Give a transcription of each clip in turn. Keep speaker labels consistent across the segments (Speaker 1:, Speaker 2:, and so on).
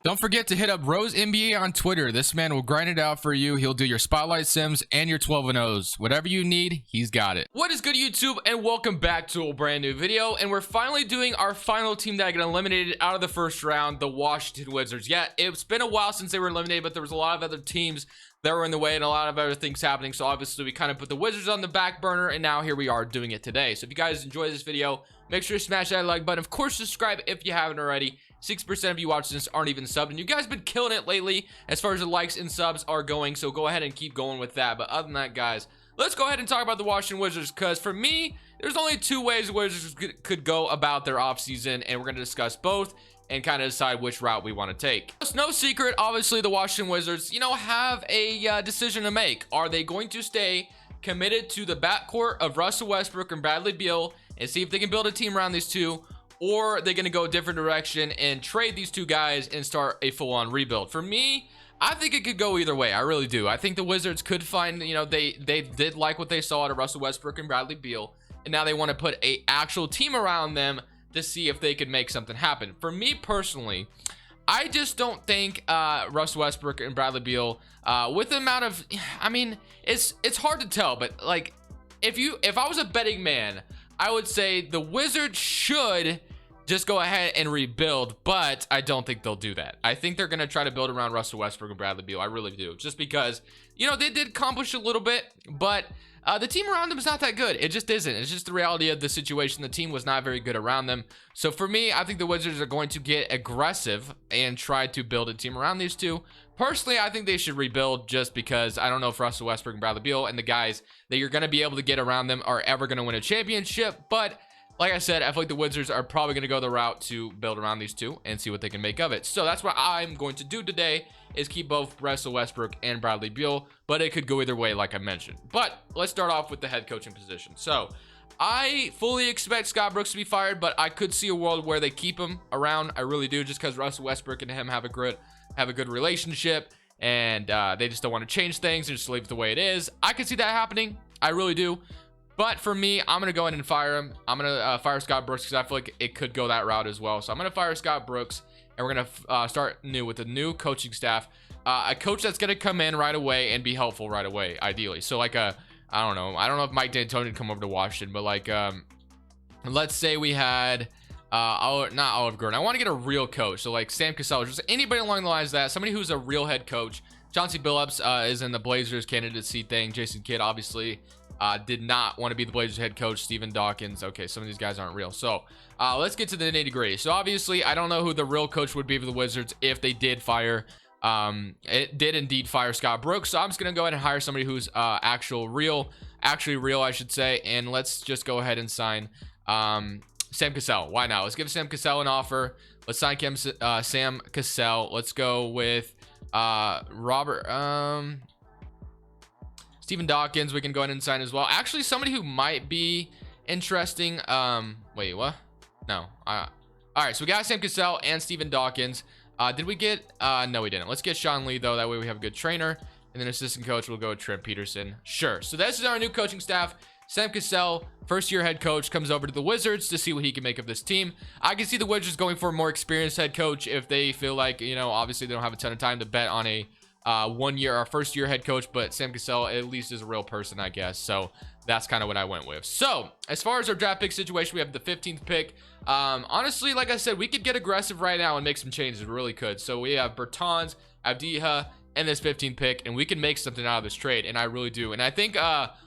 Speaker 1: Don't forget to hit up Rose NBA on Twitter. This man will grind it out for you. He'll do your spotlight sims and your 12 and O's. Whatever you need, he's got it.
Speaker 2: What is good, YouTube, and welcome back to a brand new video. And we're finally doing our final team that got eliminated out of the first round, the Washington Wizards. Yeah, it's been a while since they were eliminated, but there was a lot of other teams that were in the way and a lot of other things happening. So obviously we kind of put the Wizards on the back burner, and now here we are doing it today. So if you guys enjoy this video, make sure to smash that like button. Of course, subscribe if you haven't already. 6% of you watching this aren't even subbed, and you guys been killing it lately as far as the likes and subs are going, so go ahead and keep going with that. But other than that, guys, let's go ahead and talk about the Washington Wizards, because for me, there's only two ways the Wizards could go about their offseason, and we're going to discuss both and kind of decide which route we want to take. It's no secret, obviously, the Washington Wizards, have a decision to make. Are they going to stay committed to the backcourt of Russell Westbrook and Bradley Beal and see if they can build a team around these two? Or they're going to go a different direction and trade these two guys and start a full-on rebuild? For me, I think it could go either way. I really do. I think the Wizards could find, they did like what they saw out of Russell Westbrook and Bradley Beal, and now they want to put a actual team around them to see if they could make something happen. For me personally, I just don't think Russell Westbrook and Bradley Beal, with the amount of, it's hard to tell, but like, if I was a betting man, I would say the Wizards should just go ahead and rebuild, but I don't think they'll do that. I think they're going to try to build around Russell Westbrook and Bradley Beal. I really do. Just because, they did accomplish a little bit, but the team around them is not that good. It just isn't. It's just the reality of the situation. The team was not very good around them. So for me, I think the Wizards are going to get aggressive and try to build a team around these two. Personally, I think they should rebuild, just because I don't know if Russell Westbrook and Bradley Beal and the guys that you're going to be able to get around them are ever going to win a championship. But like I said, I feel like the Wizards are probably going to go the route to build around these two and see what they can make of it. So that's what I'm going to do today, is keep both Russell Westbrook and Bradley Beal, but it could go either way, like I mentioned. But let's start off with the head coaching position. So I fully expect Scott Brooks to be fired, but I could see a world where they keep him around. I really do, just because Russell Westbrook and him have a good relationship, and they just don't want to change things and just leave it the way it is. I could see that happening. I really do. But for me, I'm going to go ahead and fire him. I'm going to fire Scott Brooks, because I feel like it could go that route as well. So I'm going to fire Scott Brooks, and we're going to start new with a new coaching staff. A coach that's going to come in right away and be helpful right away, ideally. So like I don't know if Mike D'Antoni would come over to Washington, but like let's say we had not Olive Gordon. I want to get a real coach. So like Sam Cassell, just anybody along the lines of that, somebody who's a real head coach. Chauncey Billups is in the Blazers candidacy thing. Jason Kidd obviously did not want to be the Blazers head coach. Steven Dawkins. Okay, some of these guys aren't real. So let's get to the nitty-gritty. So obviously, I don't know who the real coach would be for the Wizards if they did fire. It did indeed fire Scott Brooks. So I'm just gonna go ahead and hire somebody who's actually real, I should say. And let's just go ahead and sign Sam Cassell. Why not? Let's give Sam Cassell an offer. Let's sign Sam Cassell. Let's go with Steven Dawkins. We can go ahead and sign as well. Actually, somebody who might be interesting. Wait, what? No. All right, so we got Sam Cassell and Steven Dawkins. Did we get no, we didn't. Let's get Sean Lee, though. That way we have a good trainer. And then assistant coach, we'll go with Trent Peterson. Sure. So this is our new coaching staff. Sam Cassell, first-year head coach, comes over to the Wizards to see what he can make of this team. I can see the Wizards going for a more experienced head coach if they feel like, obviously they don't have a ton of time to bet on a first-year head coach, but Sam Cassell at least is a real person, I guess. So that's kind of what I went with. So as far as our draft pick situation, we have the 15th pick. Honestly, like I said, we could get aggressive right now and make some changes. We really could. So we have Bertans, Avdija, and this 15th pick, and we can make something out of this trade, and I really do. And I think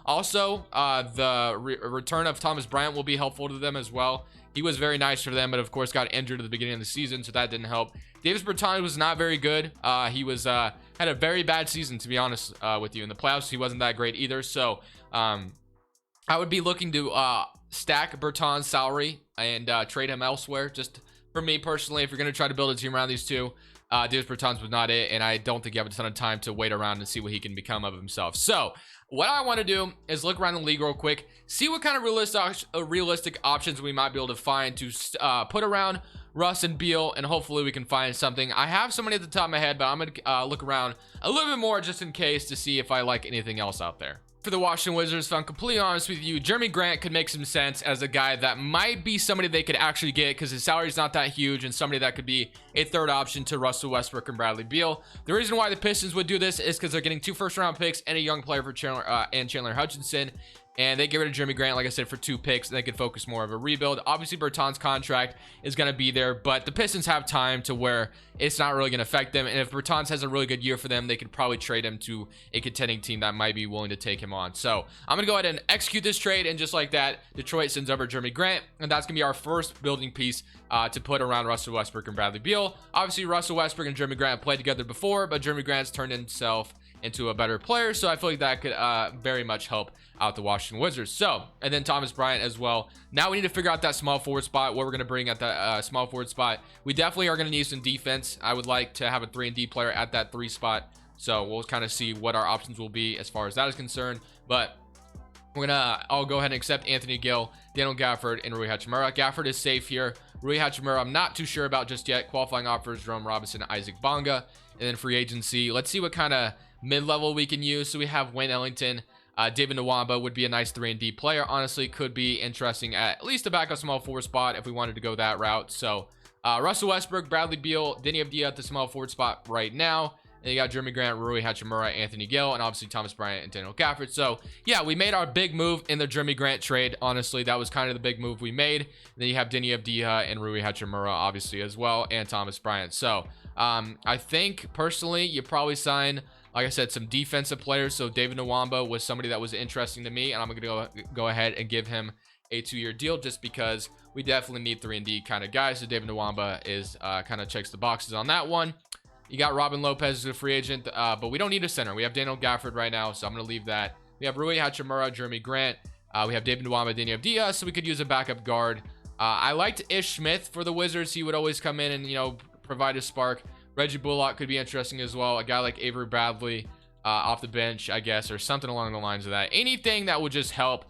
Speaker 2: also the return of Thomas Bryant will be helpful to them as well. He was very nice for them, but of course got injured at the beginning of the season, so that didn't help. Davis Bertans was not very good. He was had a very bad season, to be honest with you. In the playoffs, he wasn't that great either. So I would be looking to stack Bertans' salary and trade him elsewhere. Just for me personally, if you're going to try to build a team around these two, Davis Bertans was not it, and I don't think you have a ton of time to wait around and see what he can become of himself. So what I want to do is look around the league real quick, see what kind of realistic options we might be able to find to put around Russ and Beal, and hopefully we can find something. I have somebody at the top of my head, but I'm gonna look around a little bit more just in case to see if I like anything else out there. for the Washington Wizards, if I'm completely honest with you, Jeremy Grant could make some sense as a guy that might be somebody they could actually get because his salary is not that huge, and somebody that could be a third option to Russell Westbrook and Bradley Beal. The reason why the Pistons would do this is because they're getting 2 first-round picks and a young player for Chandler Hutchinson. And they get rid of Jeremy Grant, like I said, for 2 picks, and they can focus more of a rebuild. Obviously, Bertans' contract is going to be there, but the Pistons have time to where it's not really going to affect them. And if Bertans has a really good year for them, they could probably trade him to a contending team that might be willing to take him on. So I'm going to go ahead and execute this trade, and just like that, Detroit sends over Jeremy Grant, and that's going to be our first building piece to put around Russell Westbrook and Bradley Beal. Obviously, Russell Westbrook and Jeremy Grant played together before, but Jeremy Grant's turned himself into a better player, so I feel like that could very much help out the Washington Wizards. So, and then Thomas Bryant as well. Now we need to figure out that small forward spot, what we're going to bring at that small forward spot. We definitely are going to need some defense. I would like to have a 3-and-D player at that 3 spot, so we'll kind of see what our options will be as far as that is concerned. But I'll go ahead and accept Anthony Gill, Daniel Gafford, and Rui Hachimura. Gafford is safe here. Rui Hachimura, I'm not too sure about just yet. Qualifying offers, Jerome Robinson, Isaac Bonga. And then free agency, let's see what kind of mid-level we can use. So we have Wayne Ellington. David Nwaba would be a nice 3-and-D player. Honestly, could be interesting at least a backup small forward spot if we wanted to go that route. So Russell Westbrook, Bradley Beal, Denny Avdia at the small forward spot right now. And you got Jeremy Grant, Rui Hachimura, Anthony Gill, and obviously Thomas Bryant and Daniel Gafford. So yeah, we made our big move in the Jeremy Grant trade. Honestly, that was kind of the big move we made. And then you have Denny Avdia and Rui Hachimura obviously as well, and Thomas Bryant. So I think personally you probably sign, like I said, some defensive players. So David Nwaba was somebody that was interesting to me, and I'm gonna go ahead and give him a 2-year deal just because we definitely need 3-and-D kind of guys. So David Nwaba is kind of checks the boxes on that one. You got Robin Lopez as a free agent, but we don't need a center. We have Daniel Gafford right now, so I'm going to leave that. We have Rui Hachimura, Jeremy Grant. We have David Nwaba, Denny Avdia, so we could use a backup guard. I liked Ish Smith for the Wizards. He would always come in and, you know, provide a spark. Reggie Bullock could be interesting as well. A guy like Avery Bradley off the bench, I guess, or something along the lines of that. Anything that would just help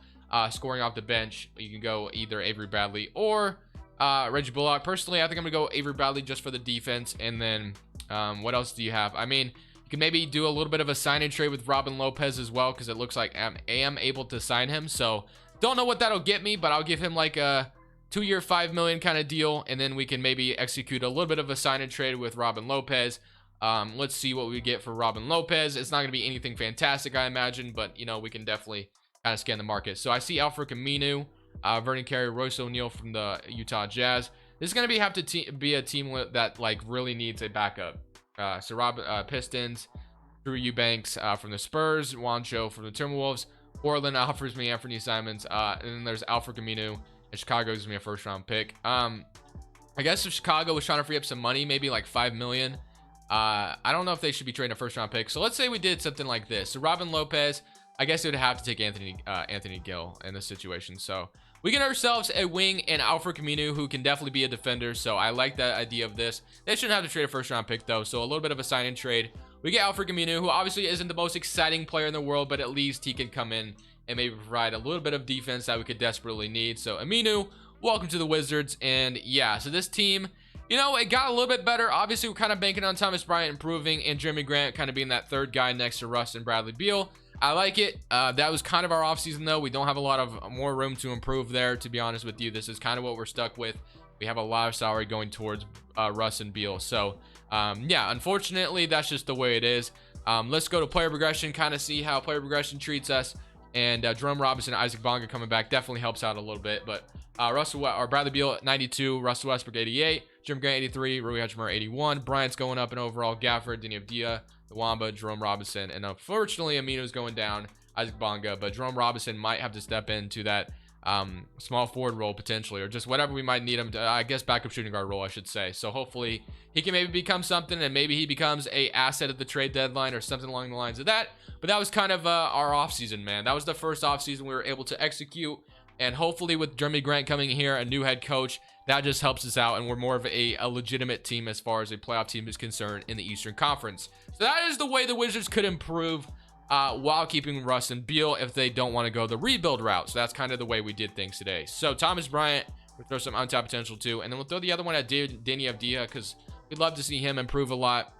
Speaker 2: scoring off the bench. You can go either Avery Bradley or Reggie Bullock. Personally, I think I'm going to go Avery Bradley just for the defense, and then what else do you have? I mean, you can maybe do a little bit of a sign-in trade with Robin Lopez as well, because it looks like I am able to sign him. So don't know what that'll get me, but I'll give him like a 2-year, $5 million kind of deal, and then we can maybe execute a little bit of a sign-in trade with Robin Lopez. Let's see what we get for Robin Lopez. It's not going to be anything fantastic, I imagine, but you know, we can definitely kind of scan the market. So I see Alfred Aminu, Vernon Carey, Royce O'Neal from the Utah Jazz. This is going to have to be a team that like really needs a backup. Pistons, Drew Eubanks from the Spurs, Juancho from the Timberwolves. Portland offers me Anthony Simons, and then there's Alfred Aminu, and Chicago gives me a first-round pick. I guess if Chicago was trying to free up some money, maybe like $5 million. I don't know if they should be trading a first-round pick. So let's say we did something like this. So Robin Lopez, I guess it would have to take Anthony Gill in this situation. So we get ourselves a wing and Alfred Aminu, who can definitely be a defender. So I like that idea of this. They shouldn't have to trade a first-round pick, though. So a little bit of a sign-in trade. We get Alfred Aminu, who obviously isn't the most exciting player in the world, but at least he can come in and maybe provide a little bit of defense that we could desperately need. So Aminu, welcome to the Wizards. And yeah, so this team, you know, it got a little bit better. Obviously, we're kind of banking on Thomas Bryant improving and Jeremy Grant kind of being that third guy next to Russ and Bradley Beal. I like it. That was kind of our offseason, though. We don't have a lot of more room to improve there, to be honest with you. This is kind of what we're stuck with. We have a lot of salary going towards Russ and Beal. So, yeah, unfortunately, that's just the way it is. Let's go to player progression, kind of see how player progression treats us. And Jerome Robinson, Isaac Bonga coming back definitely helps out a little bit. But Bradley Beal at 92, Russell Westbrook 88, Jim Grant 83, Rui Hachimura 81. Bryant's going up in overall. Gafford, Denny Avdia, Nwaba, Jerome Robinson, and unfortunately Aminu's going down, Isaac Bonga, but Jerome Robinson might have to step into that small forward role potentially, or just whatever we might need him to, I guess backup shooting guard role, I should say. So hopefully he can maybe become something, and maybe he becomes a asset at the trade deadline or something along the lines of that. But that was kind of our offseason, man. That was the first offseason we were able to execute, and hopefully with Jeremy Grant coming here, a new head coach, that just helps us out, and we're more of a legitimate team as far as a playoff team is concerned in the Eastern Conference. So that is the way the Wizards could improve while keeping Russ and Beal if they don't want to go the rebuild route. So that's kind of the way we did things today. So Thomas Bryant, we'll throw some untapped potential too, and then we'll throw the other one at Denny Avdia because we'd love to see him improve a lot.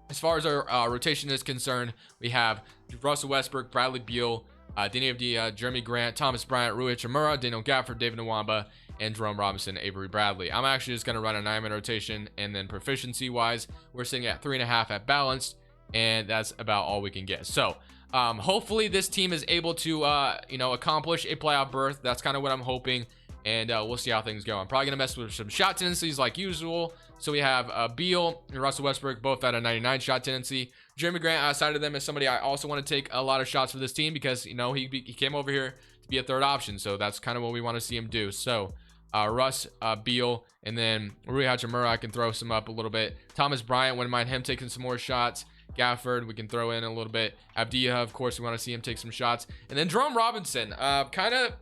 Speaker 2: As far as our rotation is concerned, we have Russell Westbrook, Bradley Beal, Danny Avdia, Jeremy Grant, Thomas Bryant, Rui Hachimura, Daniel Gafford, David Nwamba, and Jerome Robinson, Avery Bradley. I'm actually just going to run a 9-man rotation, and then proficiency wise, we're sitting at 3.5 at balanced, and that's about all we can get. So hopefully this team is able to accomplish a playoff berth. That's kind of what I'm hoping, and we'll see how things go. I'm probably gonna mess with some shot tendencies like usual. So we have Beal and Russell Westbrook both at a 99 shot tendency. Jeremy Grant outside of them is somebody I also want to take a lot of shots for this team, because he came over here to be a third option, so that's kind of what we want to see him do. So Russ, Beal, and then Rui Hachimura, I can throw some up a little bit. Thomas Bryant, wouldn't mind him taking some more shots. Gafford, we can throw in a little bit. Avdia, of course, we want to see him take some shots. And then Jerome Robinson, kind of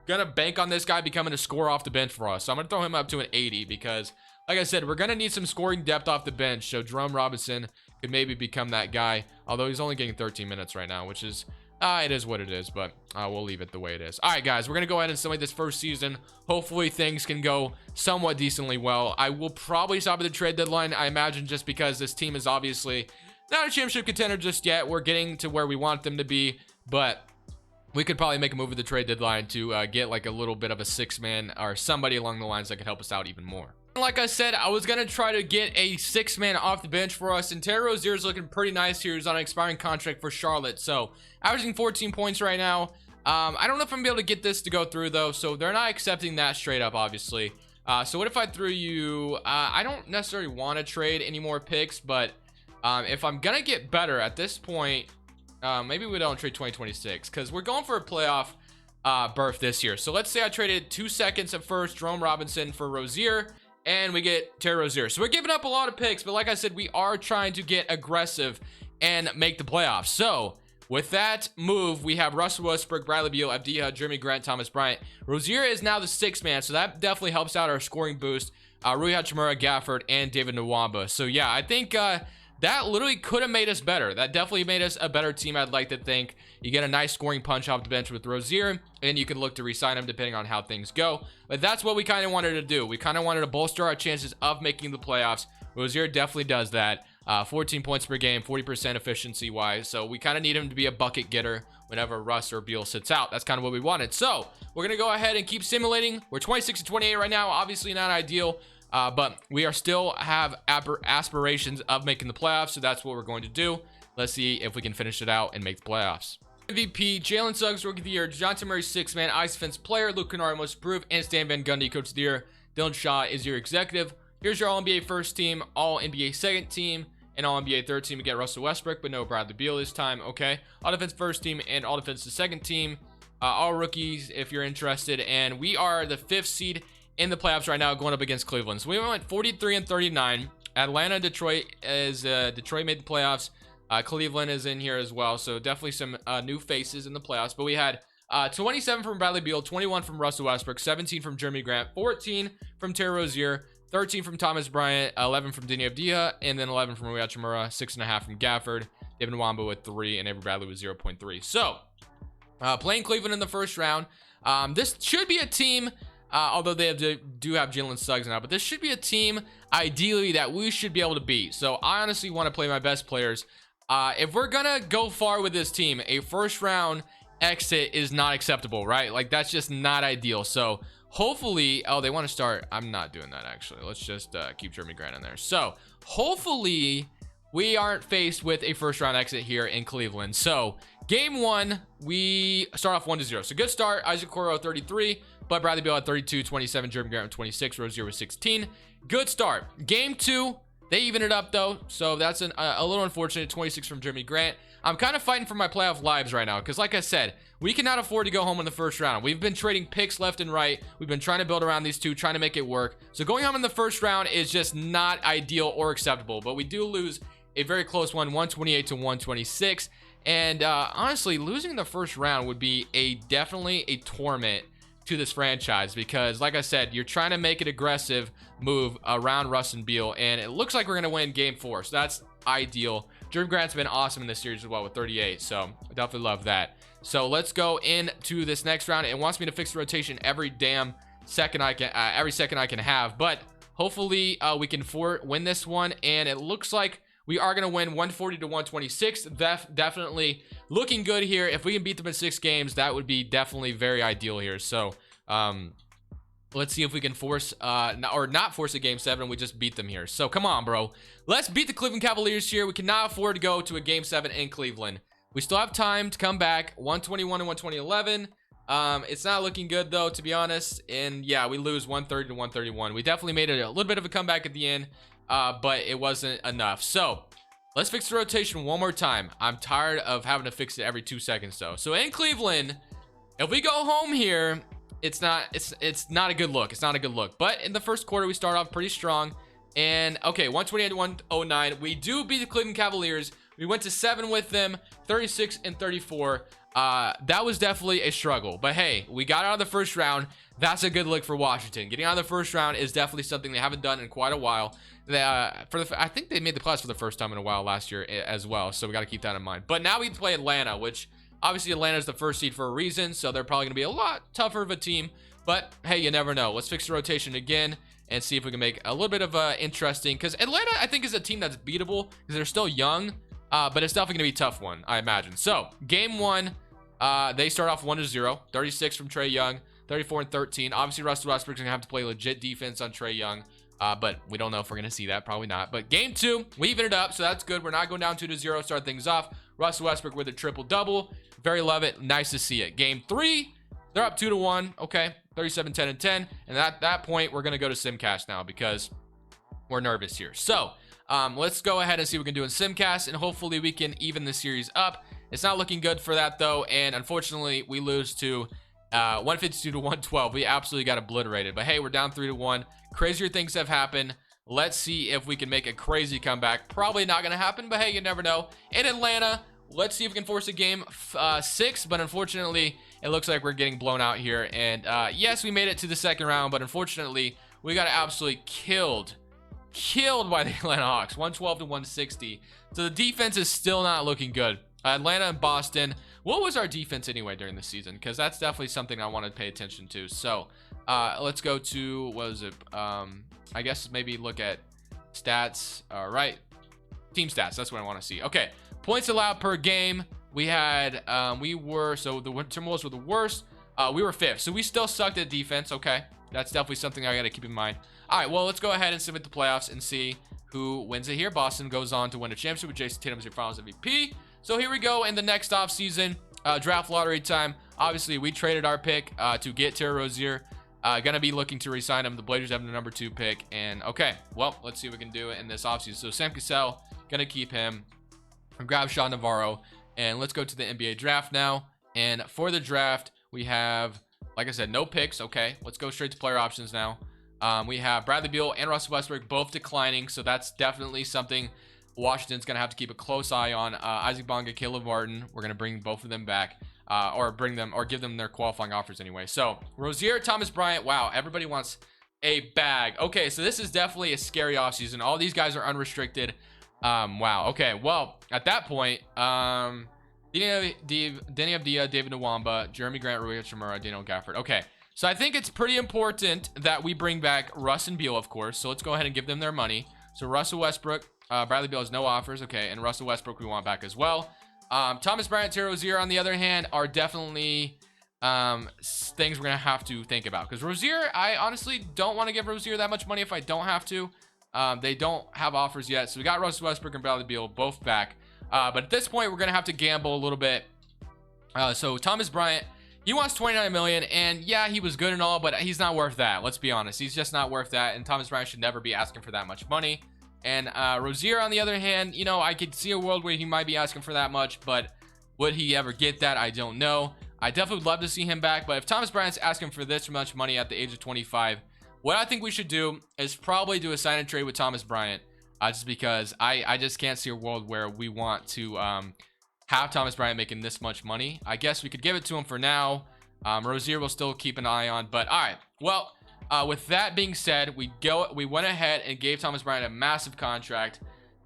Speaker 2: gonna bank on this guy becoming a scorer off the bench for us. So I'm gonna throw him up to an 80, because like I said, we're gonna need some scoring depth off the bench. So Jerome Robinson could maybe become that guy, although he's only getting 13 minutes right now, which is it is what it is, but we'll leave it the way it is. All right, guys, we're gonna go ahead and simulate this first season. Hopefully things can go somewhat decently well. I will probably stop at the trade deadline, I imagine, just because this team is obviously not a championship contender just yet. We're getting to where we want them to be, but we could probably make a move at the trade deadline to get like a little bit of a 6-man or somebody along the lines that could help us out even more. Like I said, I was going to try to get a 6-man off the bench for us, and Terry Rozier is looking pretty nice here. He's on an expiring contract for Charlotte, so averaging 14 points right now. I don't know if I'm going to be able to get this to go through, though, so they're not accepting that straight up, obviously. So what if I threw you... I don't necessarily want to trade any more picks, but if I'm going to get better at this point, maybe we don't trade 2026, because we're going for a playoff berth this year. So let's say I traded 2 seconds at first, Jerome Robinson for Rozier, and we get Terry Rozier. So we're giving up a lot of picks, but like I said, we are trying to get aggressive and make the playoffs. So with that move, we have Russell Westbrook, Bradley Beal, Avdia, Jeremy Grant, Thomas Bryant. Rozier is now the 6-man, so that definitely helps out our scoring boost. Rui Hachimura, Gafford, and David Nwamba. So yeah, I think that literally could have made us better. That definitely made us a better team, I'd like to think. You get a nice scoring punch off the bench with Rozier, and you can look to re-sign him depending on how things go. But that's what we kind of wanted to do. We kind of wanted to bolster our chances of making the playoffs. Rozier definitely does that. 14 points per game, 40% efficiency-wise. So we kind of need him to be a bucket getter whenever Russ or Beal sits out. That's kind of what we wanted. So we're going to go ahead and keep simulating. We're 26-28 right now. Obviously not ideal. But we are still have aspirations of making the playoffs, so that's what we're going to do. Let's see if we can finish it out and make the playoffs. MVP, Jalen Suggs, Rookie of the Year, DeJounte Murray, 6-man, Ice Defense Player, Luke Kennard, Most Improved, and Stan Van Gundy, Coach of the Year. Dylan Shaw is your executive. Here's your All-NBA first team, All-NBA second team, and All-NBA third team. We get Russell Westbrook, but no Bradley Beal this time. Okay. All-Defense first team and All-Defense the second team. All rookies, if you're interested. And we are the 5th seed in the playoffs right now, going up against Cleveland. So we went 43-39. Atlanta, Detroit Detroit made the playoffs. Cleveland is in here as well, so definitely some new faces in the playoffs. But we had 27 from Bradley Beal, 21 from Russell Westbrook, 17 from Jeremy Grant, 14 from Terry Rozier, 13 from Thomas Bryant, 11 from Danny Avdia, and then 11 from Rui Hachimura, 6.5 from Gafford, David Nwamba with 3, and Avery Bradley with 0.3. So playing Cleveland in the first round. This should be a team, although they do have Jalen Suggs now, but this should be a team ideally that we should be able to beat. So I honestly want to play my best players. If we're gonna go far with this team, a first round exit is not acceptable, right? Like, that's just not ideal. So hopefully, oh, they want to start. I'm not doing that, actually. Let's just keep Jeremy Grant in there. So hopefully we aren't faced with a first round exit here in Cleveland. So game 1, we start off 1-0. So good start. Isaac Okoro 33, but Bradley Beal at 32, 27, Jeremy Grant with 26, Rozier with 16. Good start. Game 2, they even it up though, so that's a little unfortunate. 26 from Jeremy Grant. I'm kind of fighting for my playoff lives right now, because like I said, we cannot afford to go home in the first round. We've been trading picks left and right. We've been trying to build around these two, trying to make it work. So going home in the first round is just not ideal or acceptable, but we do lose a very close one, 128-126. And honestly, losing the first round would be definitely a torment to this franchise, because like I said, you're trying to make an aggressive move around Russ and Beal, and it looks like we're gonna win game 4, so that's ideal. Jeremy Grant's been awesome in this series as well with 38, so I definitely love that. So let's go into this next round. It wants me to fix the rotation every second I can have, but hopefully we can win this one. And it looks like We are going to win 140 to 126. Definitely looking good here. If we can beat them in 6 games, that would be definitely very ideal here. So, let's see if we can force, or not force a game 7. We just beat them here. So come on, bro. Let's beat the Cleveland Cavaliers here. We cannot afford to go to a game 7 in Cleveland. We still have time to come back. 121 and 120-11. It's not looking good though, to be honest. And yeah, we lose 130 to 131. We definitely made it a little bit of a comeback at the end, but it wasn't enough. So let's fix the rotation one more time. I'm tired of having to fix it every 2 seconds though. So in Cleveland, if we go home here, it's not a good look. It's not a good look. But in the first quarter, we start off pretty strong. And okay, 128 to 109. We do beat the Cleveland Cavaliers. We went to 7 with them, 36 and 34. That was definitely a struggle. But hey, we got out of the first round. That's a good look for Washington. Getting out of the first round is definitely something they haven't done in quite a while. I think they made the playoffs for the first time in a while last year as well. So we got to keep that in mind. But now we play Atlanta, which obviously Atlanta is the first seed for a reason. So they're probably going to be a lot tougher of a team. But hey, you never know. Let's fix the rotation again and see if we can make a little bit of interesting. Because Atlanta, I think, is a team that's beatable because they're still young. But it's definitely going to be a tough one, I imagine. So game 1, they start off 1-0. 36 from Trae Young, 34 and 13. Obviously, Russell Westbrook's going to have to play legit defense on Trae Young. But we don't know if we're going to see that. Probably not. But game 2, we even it up. So that's good. We're not going down 2-0. Start things off. Russell Westbrook with a triple-double. Very love it. Nice to see it. Game 3, they're up 2-1. Okay. 37, 10, and 10. And at that point, we're going to go to Simcast now because we're nervous here. So let's go ahead and see what we can do in Simcast. And hopefully we can even the series up. It's not looking good for that, though. And unfortunately, we lose to 152 to 112. We absolutely got obliterated. But hey, we're down 3-1. Crazier things have happened. Let's see if we can make a crazy comeback. Probably not going to happen, but hey, you never know. In Atlanta, let's see if we can force a game 6, but unfortunately, it looks like we're getting blown out here. And yes, we made it to the second round, but unfortunately, we got absolutely killed by the Atlanta Hawks, 112 to 160. So the defense is still not looking good. Atlanta and Boston. What was our defense anyway during the season? Because that's definitely something I want to pay attention to. So let's go to, what is it? I guess maybe look at stats. All right. Team stats. That's what I want to see. Okay. Points allowed per game. We had, so the Timberwolves were the worst. We were 5th. So we still sucked at defense. Okay. That's definitely something I got to keep in mind. All right. Well, let's go ahead and submit the playoffs and see who wins it here. Boston goes on to win a championship with Jason Tatum as your finals MVP. So here we go in the next offseason, draft lottery time. Obviously, we traded our pick to get Terry Rozier. Gonna be looking to re-sign him. The Blazers have the number 2 pick. And okay, well, let's see what we can do in this offseason. So Sam Cassell, gonna keep him. Grab Sean Navarro. And let's go to the NBA draft now. And for the draft, we have, like I said, no picks. Okay, let's go straight to player options now. We have Bradley Beal and Russell Westbrook both declining. So that's definitely something Washington's going to have to keep a close eye on. Isaac Bonga, Caleb Martin, we're going to bring both of them back, or give them their qualifying offers anyway. So Rozier, Thomas Bryant, wow, everybody wants a bag. Okay, so this is definitely a scary offseason. All these guys are unrestricted. Wow, okay, well, at that point, Danny Avdia, David Nwamba, Jeremy Grant, Rui Hachimura, Daniel Gafford. Okay, so I think it's pretty important that we bring back Russ and Beal, of course. So let's go ahead and give them their money. So Russell Westbrook, Bradley Beal has no offers. Okay, and Russell Westbrook we want back as well. Thomas Bryant, Terry Rozier, on the other hand, are definitely things we're going to have to think about. Because Rozier, I honestly don't want to give Rozier that much money if I don't have to. They don't have offers yet. So we got Russell Westbrook and Bradley Beal both back. But at this point, we're going to have to gamble a little bit. So Thomas Bryant, he wants $29 million. And yeah, he was good and all, but he's not worth that. Let's be honest. He's just not worth that. And Thomas Bryant should never be asking for that much money. And Rozier, on the other hand, you know, I could see a world where he might be asking for that much, but would he ever get that? I don't know. I definitely would love to see him back, but if Thomas Bryant's asking for this much money at the age of 25, what I think we should do is probably do a sign and trade with Thomas Bryant, just because I just can't see a world where we want to have Thomas Bryant making this much money. I guess we could give it to him for now. Rozier will still keep an eye on, but all right, well, with that being said, we went ahead and gave Thomas Bryant a massive contract.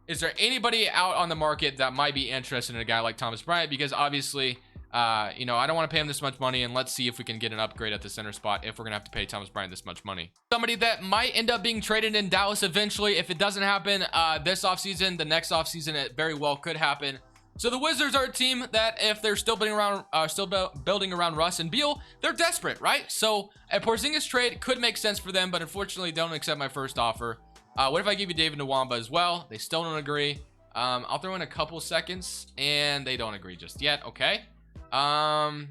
Speaker 2: Is there anybody out on the market that might be interested in a guy like Thomas Bryant? Because obviously You know, I don't want to pay him this much money, and let's see if we can get an upgrade at the center spot if we're gonna have to pay Thomas Bryant this much money. Somebody that might end up being traded in Dallas eventually. If it doesn't happen this offseason, the next offseason it very well could happen. So the Wizards are a team that if they're still building around Russ and Beal, they're desperate, right? So a Porzingis trade could make sense for them, but unfortunately don't accept my first offer. What if I give you David Nwamba as well? They still don't agree. I'll throw in a couple seconds, and they don't agree just yet. Okay. I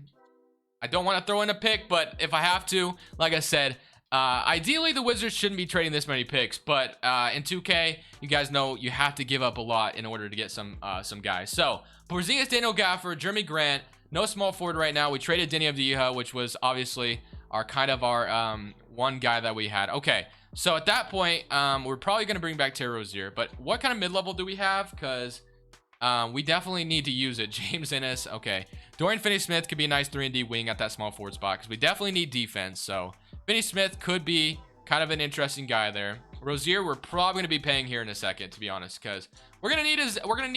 Speaker 2: don't want to throw in a pick, but if I have to, like I said, ideally the Wizards shouldn't be trading this many picks, but in 2K, you guys know you have to give up a lot in order to get some guys. So Porzingis, Daniel Gafford, Jeremy Grant, no small forward right now. We traded Denny Avdija, which was obviously our one guy that we had. Okay, so at that point, we're probably going to bring back Terry Rozier, but what kind of mid-level do we have? Because we definitely need to use it. James Ennis. Okay, Dorian Finney-Smith could be a nice 3-and-D wing at that small forward spot because we definitely need defense. So Finney-Smith could be kind of an interesting guy there. Rozier, we're probably going to be paying here in a second, to be honest, because we're gonna need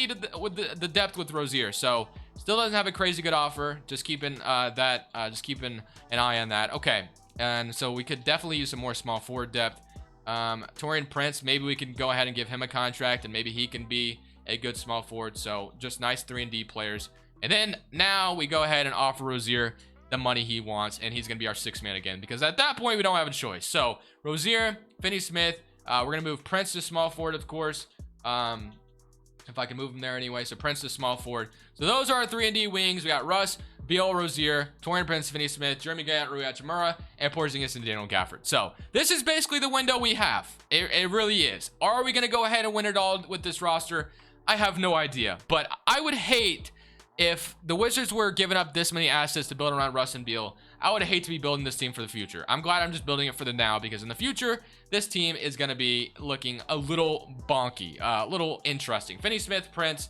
Speaker 2: the depth with Rozier. So still doesn't have a crazy good offer. Just keeping just keeping an eye on that. Okay, and so we could definitely use some more small forward depth. Taurean Prince, maybe we can go ahead and give him a contract, and maybe he can be a good small forward. So just nice 3-and-D players. And then now we go ahead and offer Rozier the money he wants, and he's gonna be our 6th man again, because at that point we don't have a choice. So Rozier, Finney-Smith, we're gonna move Prince to small forward, of course, if I can move him there anyway. So Prince to small forward. So those are our 3-and-D wings. We got Russ, Beal, Rozier, Taurean Prince, Finney-Smith, Jeremy Grant, Rui Hachimura, and Porzingis and Daniel Gafford. So this is basically the window we have. It really is. Are we gonna go ahead and win it all with this roster? I have no idea, but I would hate if the Wizards were giving up this many assets to build around Russ and Beal. I would hate to be building this team for the future. I'm glad I'm just building it for the now, because in the future, this team is going to be looking a little bonky, a little interesting. Finney-Smith, Prince,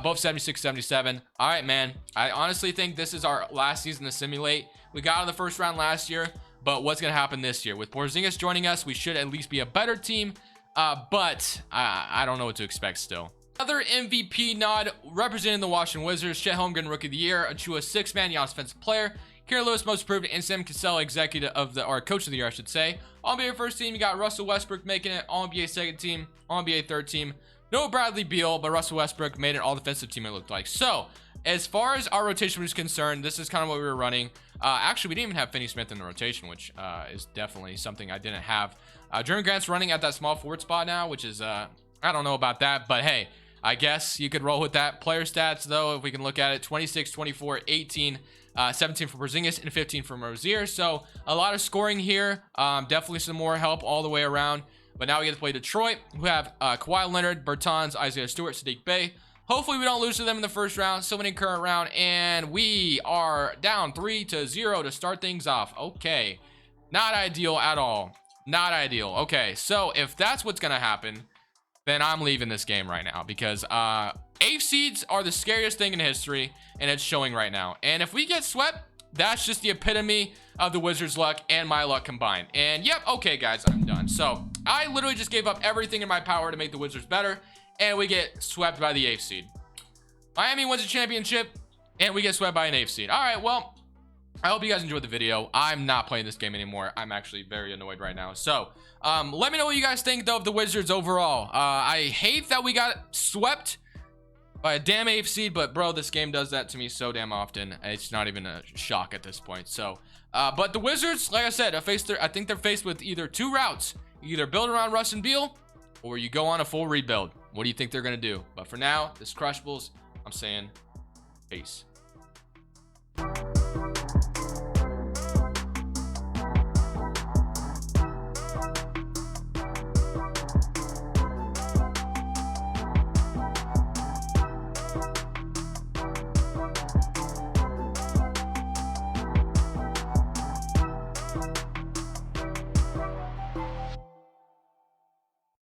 Speaker 2: both 76, 77. All right, man. I honestly think this is our last season to simulate. We got out of the first round last year, but what's going to happen this year? With Porzingis joining us, we should at least be a better team, but I don't know what to expect still. Another MVP nod representing the Washington Wizards. Chet Holmgren, Rookie of the Year. Achua, 6th man, Giannis Offensive Player. Kieran Lewis, Most Improved, and Sam Cassell, Executive of the, or Coach of the Year, I should say. All-NBA first team, you got Russell Westbrook making it. All-NBA second team. All-NBA third team. No Bradley Beal, but Russell Westbrook made it all-defensive team, it looked like. So, as far as our rotation was concerned, this is kind of what we were running. Actually, we didn't even have Finney-Smith in the rotation, which is definitely something I didn't have. Jeremy Grant's running at that small forward spot now, which is, I don't know about that, but hey, I guess you could roll with that. Player stats, though, if we can look at it, 26, 24, 18, 17 for Porzingis, and 15 for Rozier. So a lot of scoring here. Definitely some more help all the way around. But now we get to play Detroit, who have Kawhi Leonard, Bertans, Isaiah Stewart, Sadiq Bey. Hopefully we don't lose to them in the first round. So many current round, and we are down 3-0 to start things off. Okay, not ideal at all. Not ideal. Okay, so if that's what's gonna happen, then I'm leaving this game right now, because 8 seeds are the scariest thing in history, and it's showing right now. And if we get swept, that's just the epitome of the Wizards' luck and my luck combined. And yep, okay, guys, I'm done. So I literally just gave up everything in my power to make the Wizards better, and we get swept by the 8th seed. Miami wins a championship, and we get swept by an 8th seed. All right, well, I hope you guys enjoyed the video. I'm not playing this game anymore. I'm actually very annoyed right now. So let me know what you guys think, though, of the Wizards overall. I hate that we got swept by a damn 8th seed, but bro, this game does that to me so damn often. It's not even a shock at this point. So but the Wizards, like I said, I think they're faced with either 2 routes. You either build around Russ and Beal, or you go on a full rebuild. What do you think they're gonna do? But for now, this is Crushables. I'm saying peace.